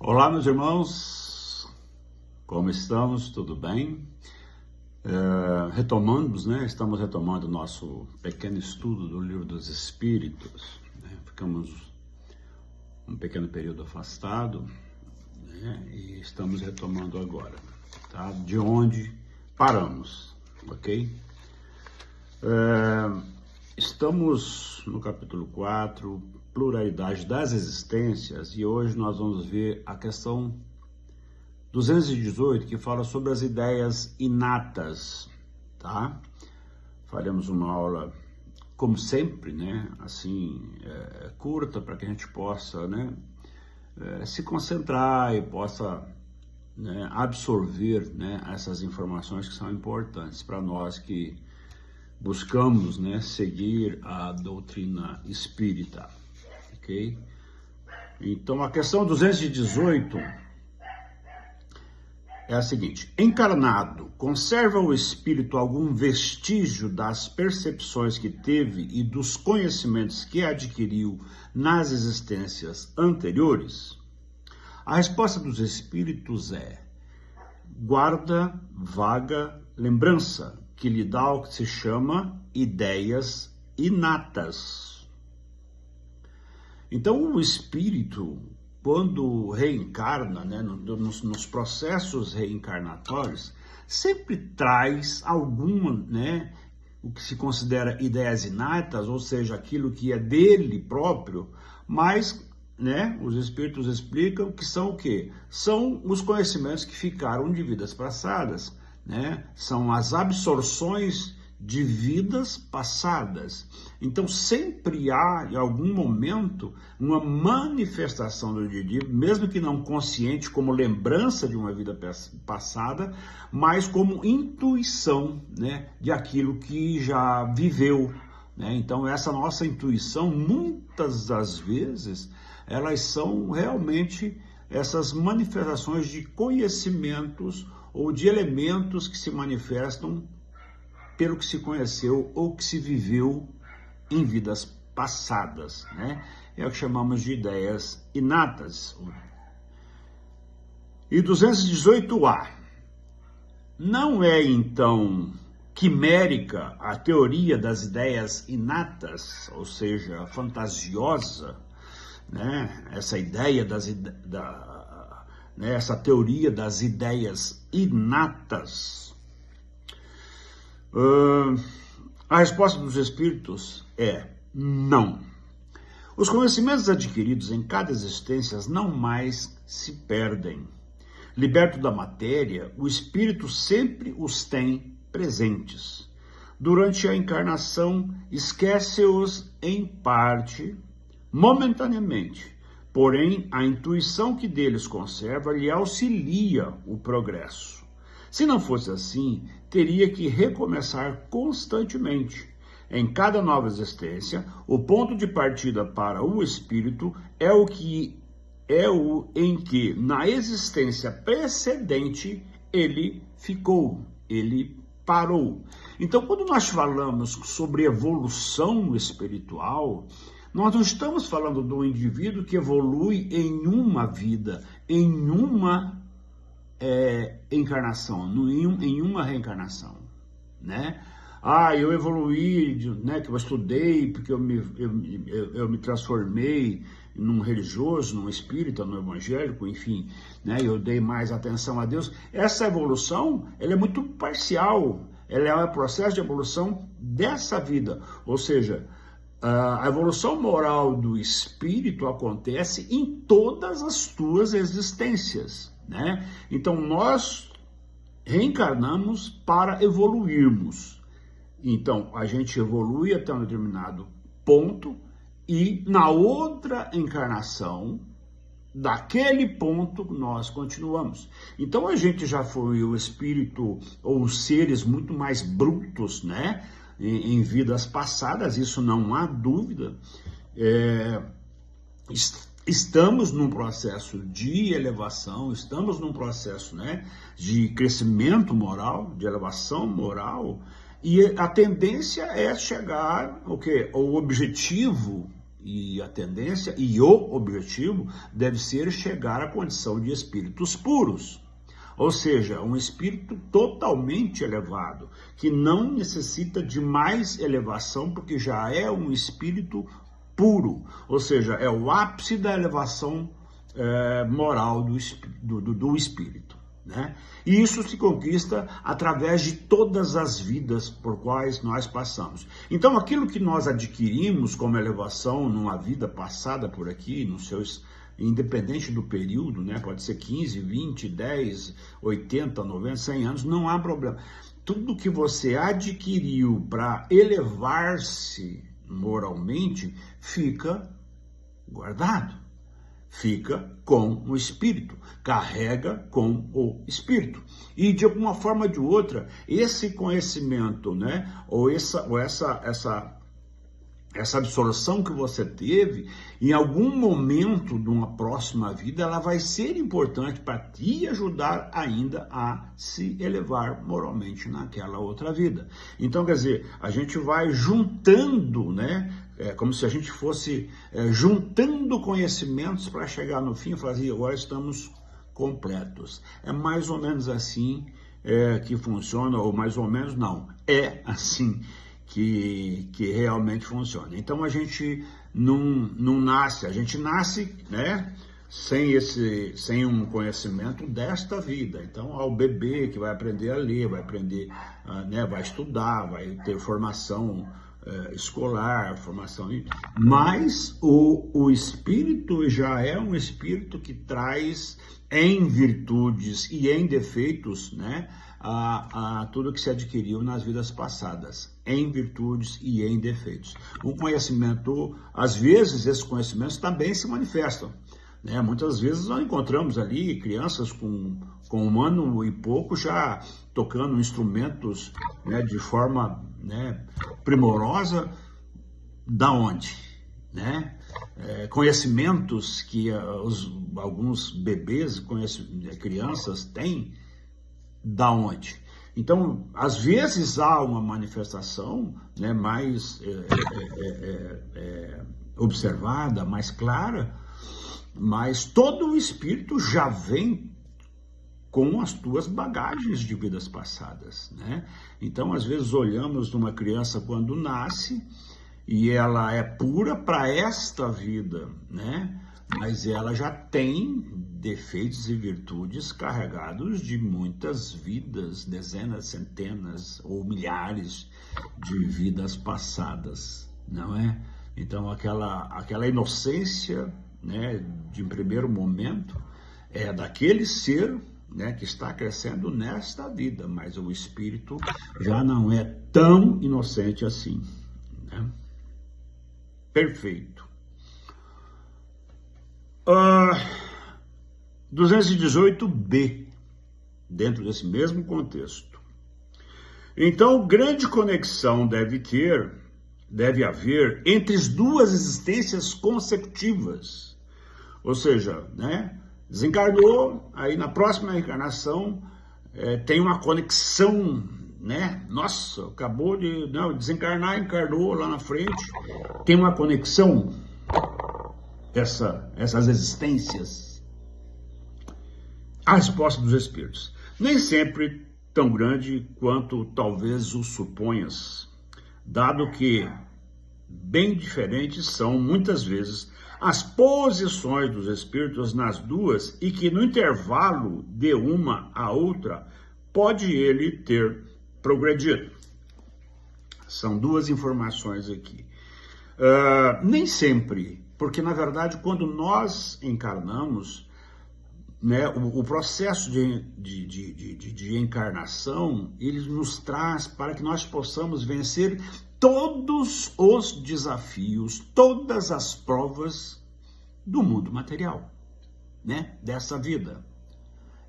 Olá, meus irmãos, como estamos? Tudo bem? Estamos retomando o nosso pequeno estudo do Livro dos Espíritos, né? Ficamos um pequeno período afastado, né? E estamos retomando agora, tá? De onde paramos, ok? Estamos no capítulo 4, pluralidade das existências, e hoje nós vamos ver a questão 218, que fala sobre as ideias inatas, tá? Faremos uma aula, como sempre, né? Assim, curta, para que a gente possa, né? Se concentrar e possa, né, absorver, né, essas informações que são importantes para nós que buscamos, né, seguir a doutrina espírita, ok? Então, a questão 218 é a seguinte: encarnado, conserva o espírito algum vestígio das percepções que teve e dos conhecimentos que adquiriu nas existências anteriores? A resposta dos espíritos é: guarda vaga lembrança, que lhe dá o que se chama ideias inatas. Então, o espírito, quando reencarna, né, nos processos reencarnatórios, sempre traz alguma, né, o que se considera ideias inatas, ou seja, aquilo que é dele próprio, mas, né, os espíritos explicam que são o quê? São os conhecimentos que ficaram de vidas passadas, né? São as absorções de vidas passadas. Então sempre há, em algum momento, uma manifestação do Didi, mesmo que não consciente, como lembrança de uma vida passada, mas como intuição, né, de aquilo que já viveu, né? Então essa nossa intuição, muitas das vezes, elas são realmente essas manifestações de conhecimentos ou de elementos que se manifestam pelo que se conheceu ou que se viveu em vidas passadas, né? É o que chamamos de ideias inatas. E 218A. Não é, então, quimérica a teoria das ideias inatas, ou seja, fantasiosa, né? Essa ideia essa teoria das ideias inatas? A resposta dos espíritos é não. Os conhecimentos adquiridos em cada existência não mais se perdem. Liberto da matéria, o espírito sempre os tem presentes. Durante a encarnação, esquece-os em parte, momentaneamente. Porém, a intuição que deles conserva lhe auxilia o progresso. Se não fosse assim, teria que recomeçar constantemente. Em cada nova existência, o ponto de partida para o espírito é o em que, na existência precedente, ele ficou, ele parou. Então, quando nós falamos sobre evolução espiritual, nós não estamos falando do indivíduo que evolui em uma vida, em uma encarnação, em uma reencarnação, né? Eu evoluí, né, que eu estudei, porque eu me transformei num religioso, num espírita, num evangélico, enfim, né? Eu dei mais atenção a Deus. Essa evolução, ela é muito parcial, ela é um processo de evolução dessa vida, ou seja, a evolução moral do espírito acontece em todas as tuas existências, né? Então nós reencarnamos para evoluirmos. Então a gente evolui até um determinado ponto e na outra encarnação, daquele ponto, nós continuamos. Então a gente já foi o espírito ou os seres muito mais brutos, né? Em vidas passadas, isso não há dúvida. Estamos num processo de elevação, estamos num processo, né, de crescimento moral, de elevação moral, e a tendência é chegar, o objetivo E a tendência e o objetivo deve ser chegar à condição de espíritos puros. Ou seja, um espírito totalmente elevado, que não necessita de mais elevação, porque já é um espírito puro. Ou seja, é o ápice da elevação moral do espírito. Né? E isso se conquista através de todas as vidas por quais nós passamos. Então, aquilo que nós adquirimos como elevação numa vida passada por aqui, nos seus, independente do período, né? Pode ser 15, 20, 10, 80, 90, 100 anos, não há problema. Tudo que você adquiriu para elevar-se moralmente fica guardado. Fica com o espírito, carrega com o espírito. E de alguma forma ou de outra, esse conhecimento, né, ou essa absorção que você teve, em algum momento de uma próxima vida, ela vai ser importante para te ajudar ainda a se elevar moralmente naquela outra vida. Então, quer dizer, a gente vai juntando, né? É como se a gente fosse juntando conhecimentos para chegar no fim e fazer, agora estamos completos. É mais ou menos assim que funciona, ou mais ou menos não, é assim que realmente funciona. Então a gente não nasce, a gente nasce, né, sem um conhecimento desta vida. Então, ao bebê que vai aprender a ler, vai aprender, né, vai estudar, vai ter formação escolar, formação, mas o espírito já é um espírito que traz em virtudes e em defeitos, né, a tudo que se adquiriu nas vidas passadas, em virtudes e em defeitos. Um conhecimento, às vezes, esses conhecimentos também se manifestam, né? Muitas vezes nós encontramos ali crianças com 1 ano e pouco já tocando instrumentos, né, de forma, né, primorosa. Da onde? Né? Conhecimentos que alguns bebês, crianças têm, da onde? Então, às vezes há uma manifestação, né, mais observada, mais clara, mas todo o espírito já vem com as tuas bagagens de vidas passadas, né? Então, às vezes olhamos numa criança quando nasce e ela é pura para esta vida, né? Mas ela já tem defeitos e virtudes carregados de muitas vidas, dezenas, centenas ou milhares de vidas passadas, não é? Então, aquela inocência, né, de primeiro momento, é daquele ser, né, que está crescendo nesta vida, mas o espírito já não é tão inocente assim, né? Perfeito. 218b, dentro desse mesmo contexto. Então, grande conexão deve haver entre as duas existências consecutivas. Ou seja, né, desencarnou, aí na próxima encarnação tem uma conexão, né? Nossa, acabou de desencarnar, encarnou lá na frente, tem uma conexão, essas existências. A resposta dos espíritos: nem sempre tão grande quanto talvez o suponhas, dado que bem diferentes são muitas vezes as posições dos espíritos nas duas, e que no intervalo de uma a outra pode ele ter progredido. São duas informações aqui. Nem sempre, porque na verdade quando nós encarnamos, né, o processo de encarnação, ele nos traz para que nós possamos vencer todos os desafios, todas as provas do mundo material, né, dessa vida.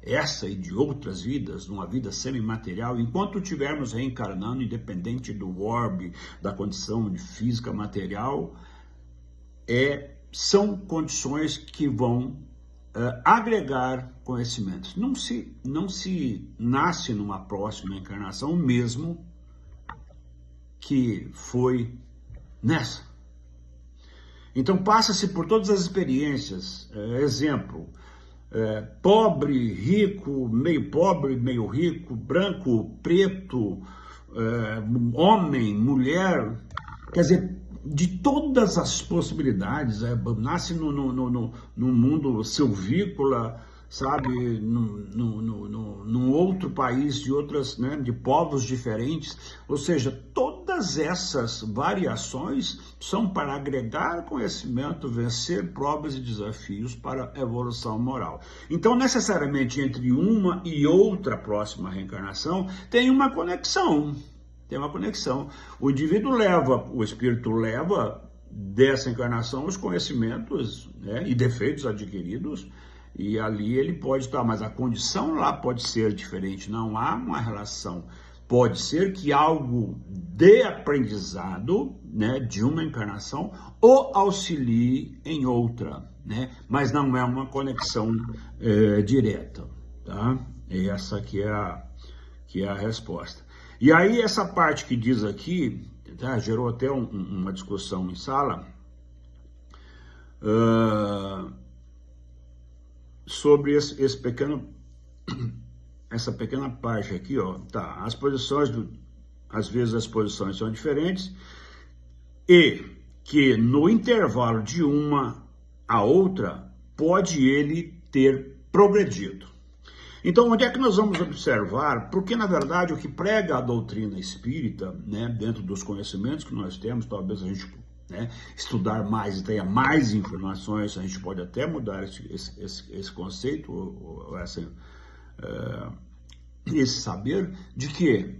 Essa e de outras vidas, numa vida semimaterial, enquanto estivermos reencarnando, independente do orbe, da condição de física material, são condições que vão agregar conhecimentos. Não se nasce numa próxima encarnação mesmo que foi nessa. Então passa-se por todas as experiências, exemplo, pobre, rico, meio rico, branco, preto, homem, mulher, quer dizer, de todas as possibilidades, nasce no mundo silvícola, sabe, num outro país, de outras, né, de povos diferentes, ou seja, todas essas variações são para agregar conhecimento, vencer provas e desafios para a evolução moral. Então, necessariamente, entre uma e outra próxima reencarnação, tem uma conexão. Tem uma conexão. O indivíduo o espírito leva dessa encarnação os conhecimentos, né, e defeitos adquiridos, e ali ele pode estar, mas a condição lá pode ser diferente, não há uma relação. Pode ser que algo de aprendizado, né, de uma encarnação o auxilie em outra, né, mas não é uma conexão direta, tá? Essa que é a resposta. E aí essa parte que diz aqui, tá, gerou até uma discussão em sala, sobre essa pequena parte aqui, ó, tá, às vezes as posições são diferentes, e que no intervalo de uma a outra, pode ele ter progredido. Então, onde é que nós vamos observar? Porque, na verdade, o que prega a doutrina espírita, né, dentro dos conhecimentos que nós temos, talvez a gente, né, estudar mais e tenha mais informações, a gente pode até mudar esse conceito, esse saber, de que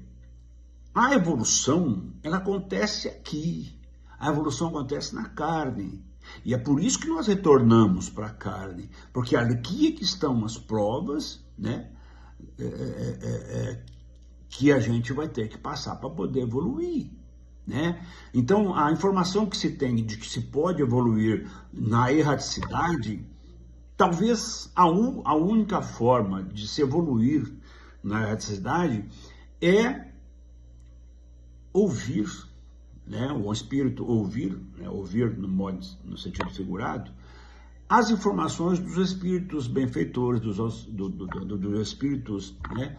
a evolução, ela acontece aqui, a evolução acontece na carne, e é por isso que nós retornamos para a carne, porque aqui é que estão as provas, né, que a gente vai ter que passar para poder evoluir, né? Então, a informação que se tem de que se pode evoluir na erraticidade, talvez a única forma de se evoluir na erraticidade é ouvir, né? O espírito ouvir, né? Ouvir no sentido figurado, as informações dos espíritos benfeitores, dos espíritos, né,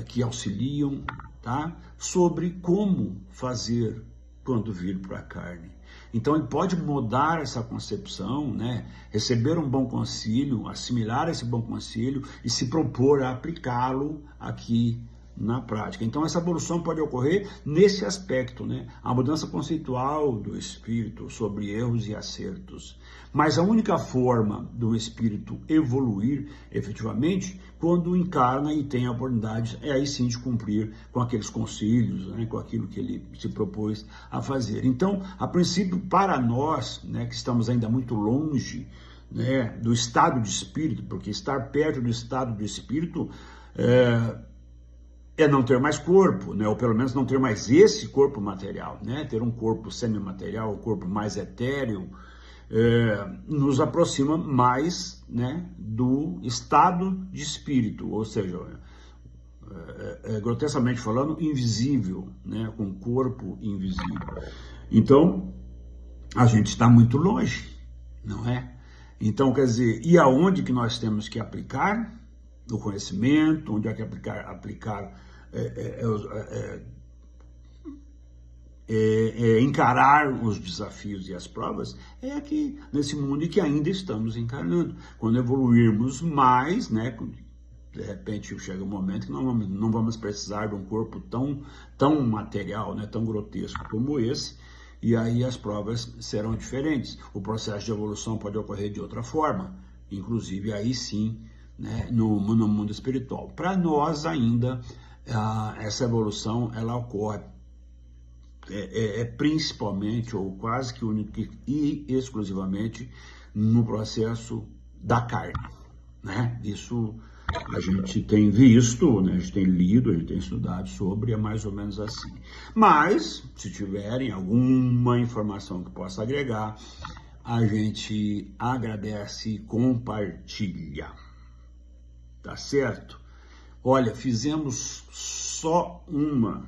que auxiliam, tá, sobre como fazer quando vir para a carne. Então ele pode mudar essa concepção, né, receber um bom conselho, assimilar esse bom conselho e se propor a aplicá-lo aqui na prática. Então essa evolução pode ocorrer nesse aspecto, né? A mudança conceitual do espírito sobre erros e acertos. Mas a única forma do espírito evoluir efetivamente quando encarna e tem a oportunidade, é aí sim de cumprir com aqueles conselhos, né? Com aquilo que ele se propôs a fazer. Então, a princípio, para nós, né, que estamos ainda muito longe, né, do estado de espírito, porque estar perto do estado de espírito é não ter mais corpo, né? Ou pelo menos não ter mais esse corpo material, né? Ter um corpo semimaterial, um corpo mais etéreo, nos aproxima mais, né, do estado de espírito, ou seja, grotescamente falando, invisível, né? Com corpo invisível. Então, a gente está muito longe, não é? Então, quer dizer, e aonde que nós temos que aplicar o conhecimento, onde é que aplicar encarar os desafios e as provas, é aqui, nesse mundo em que ainda estamos encarnando. Quando evoluirmos mais, né, de repente chega um momento que não vamos precisar de um corpo tão material, né, tão grotesco como esse, e aí as provas serão diferentes. O processo de evolução pode ocorrer de outra forma, inclusive aí sim, né, no mundo espiritual. Para nós ainda, essa evolução ela ocorre principalmente ou quase que única e exclusivamente no processo da carne, né? Isso a gente tem visto, né? A gente tem lido, a gente tem estudado sobre, é mais ou menos assim. Mas, se tiverem alguma informação que possa agregar, a gente agradece e compartilha. Tá certo? Olha, fizemos só uma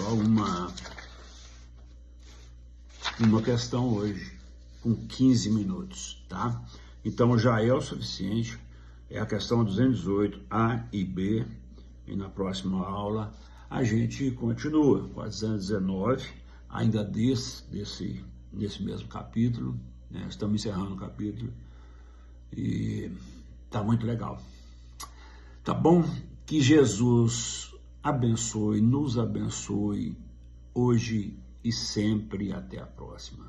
só uma questão hoje, com 15 minutos, tá? Então já é o suficiente, é a questão 218, A e B, e na próxima aula a gente continua com a 219, ainda nesse mesmo capítulo, né? Estamos encerrando o capítulo e tá muito legal. Tá bom? Que Jesus abençoe, nos abençoe hoje e sempre. Até a próxima.